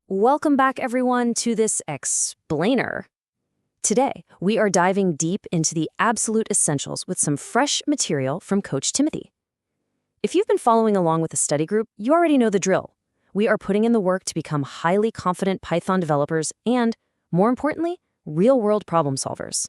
Welcome back, everyone, to this explainer. Today, we are diving deep into the absolute essentials with some fresh material from Coach Timothy. If you've been following along with the study group, you already know the drill. We are putting in the work to become highly confident Python developers and, more importantly, real-world problem solvers.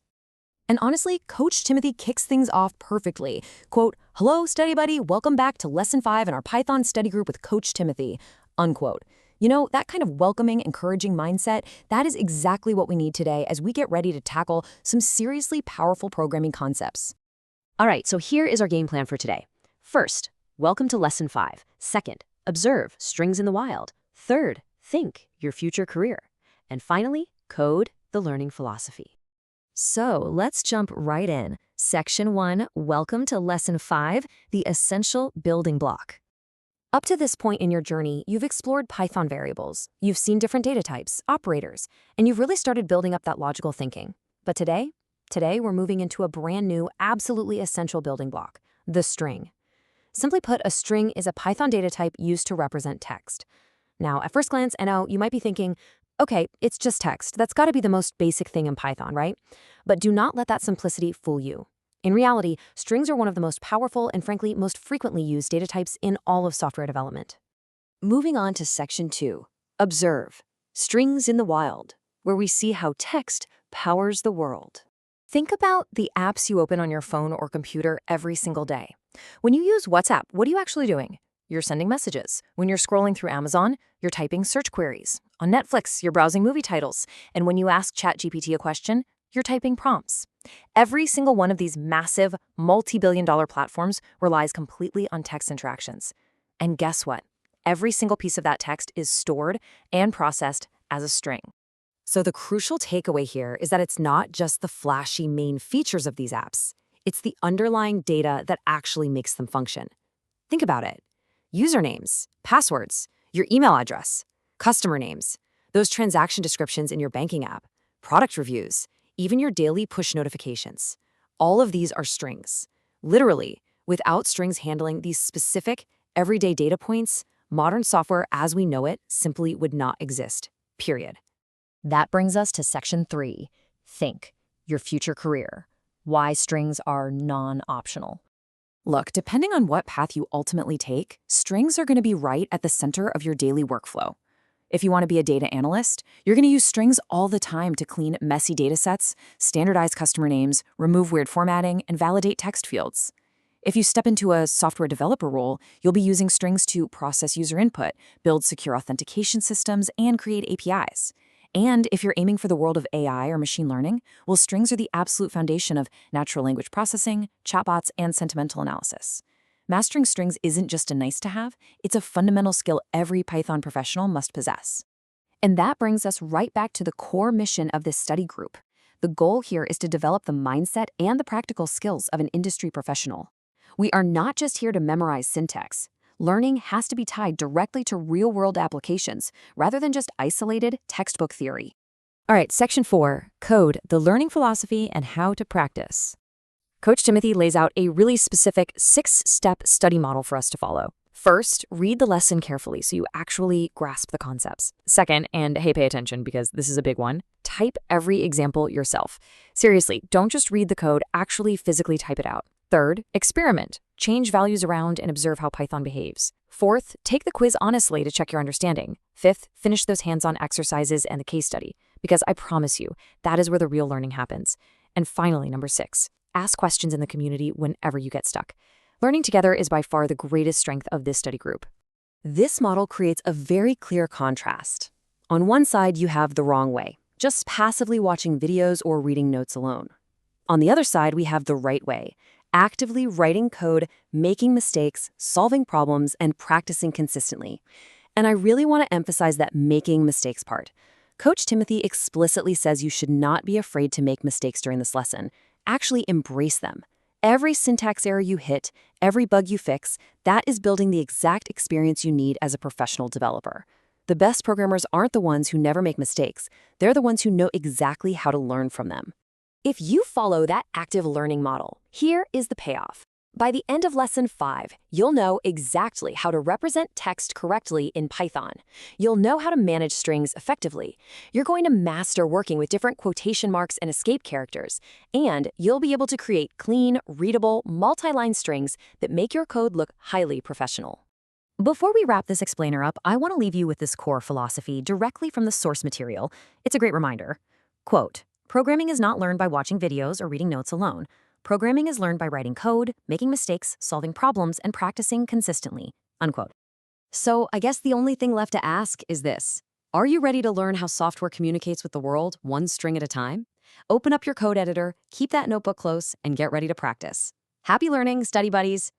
And honestly, Coach Timothy kicks things off perfectly. Quote, "Hello, study buddy, welcome back to Lesson 5 in our Python study group with Coach Timothy," unquote. You know, that kind of welcoming, encouraging mindset, that is exactly what we need today as we get ready to tackle some seriously powerful programming concepts. All right, so here is our game plan for today. First, welcome to Lesson 5. Second, observe strings in the wild. Third, think your future career. And finally, code the learning philosophy. So let's jump right in. Section 1, welcome to Lesson 5, the essential building block. Up to this point in your journey, you've explored Python variables, you've seen different data types, operators, and you've really started building up that logical thinking. But today we're moving into a brand new, absolutely essential building block, the string. Simply put, a string is a Python data type used to represent text. Now, at first glance, I know you might be thinking, okay, it's just text. That's got to be the most basic thing in Python, right? But do not let that simplicity fool you. In reality, strings are one of the most powerful and frankly most frequently used data types in all of software development. Moving on to Section 2, observe, strings in the wild, where we see how text powers the world. Think about the apps you open on your phone or computer every single day. When you use WhatsApp, what are you actually doing? You're sending messages. When you're scrolling through Amazon, you're typing search queries. On Netflix, you're browsing movie titles. And when you ask ChatGPT a question, you're typing prompts. Every single one of these massive, multi-billion-dollar platforms relies completely on text interactions. And guess what? Every single piece of that text is stored and processed as a string. So the crucial takeaway here is that it's not just the flashy main features of these apps. It's the underlying data that actually makes them function. Think about it. Usernames, passwords, your email address, customer names, those transaction descriptions in your banking app, product reviews, even your daily push notifications. All of these are strings. Literally, without strings handling these specific, everyday data points, modern software as we know it simply would not exist, period. That brings us to Section 3, think, your future career, why strings are non-optional. Look, depending on what path you ultimately take, strings are going to be right at the center of your daily workflow. If you want to be a data analyst, you're going to use strings all the time to clean messy data sets, standardize customer names, remove weird formatting, and validate text fields. If you step into a software developer role, you'll be using strings to process user input, build secure authentication systems, and create APIs. And if you're aiming for the world of AI or machine learning, well, strings are the absolute foundation of natural language processing, chatbots, and sentimental analysis. Mastering strings isn't just a nice-to-have, it's a fundamental skill every Python professional must possess. And that brings us right back to the core mission of this study group. The goal here is to develop the mindset and the practical skills of an industry professional. We are not just here to memorize syntax. Learning has to be tied directly to real-world applications, rather than just isolated textbook theory. All right, Section 4, code the learning philosophy and how to practice. Coach Timothy lays out a really specific 6-step study model for us to follow. First, read the lesson carefully so you actually grasp the concepts. Second, and hey, pay attention because this is a big one, type every example yourself. Seriously, don't just read the code, actually physically type it out. Third, experiment. Change values around and observe how Python behaves. Fourth, take the quiz honestly to check your understanding. Fifth, finish those hands-on exercises and the case study, because I promise you, that is where the real learning happens. And finally, number 6, ask questions in the community whenever you get stuck. Learning together is by far the greatest strength of this study group. This model creates a very clear contrast. On one side, you have the wrong way, just passively watching videos or reading notes alone. On the other side, we have the right way, actively writing code, making mistakes, solving problems, and practicing consistently. And I really want to emphasize that making mistakes part. Coach Timothy explicitly says you should not be afraid to make mistakes during this lesson. Actually embrace them. Every syntax error you hit, every bug you fix, that is building the exact experience you need as a professional developer. The best programmers aren't the ones who never make mistakes. They're the ones who know exactly how to learn from them. If you follow that active learning model, here is the payoff. By the end of Lesson 5, you'll know exactly how to represent text correctly in Python. You'll know how to manage strings effectively. You're going to master working with different quotation marks and escape characters. And you'll be able to create clean, readable, multi-line strings that make your code look highly professional. Before we wrap this explainer up, I want to leave you with this core philosophy directly from the source material. It's a great reminder. Quote, "Programming is not learned by watching videos or reading notes alone. Programming is learned by writing code, making mistakes, solving problems, and practicing consistently." Unquote. So I guess the only thing left to ask is this. Are you ready to learn how software communicates with the world, one string at a time? Open up your code editor, keep that notebook close, and get ready to practice. Happy learning, study buddies!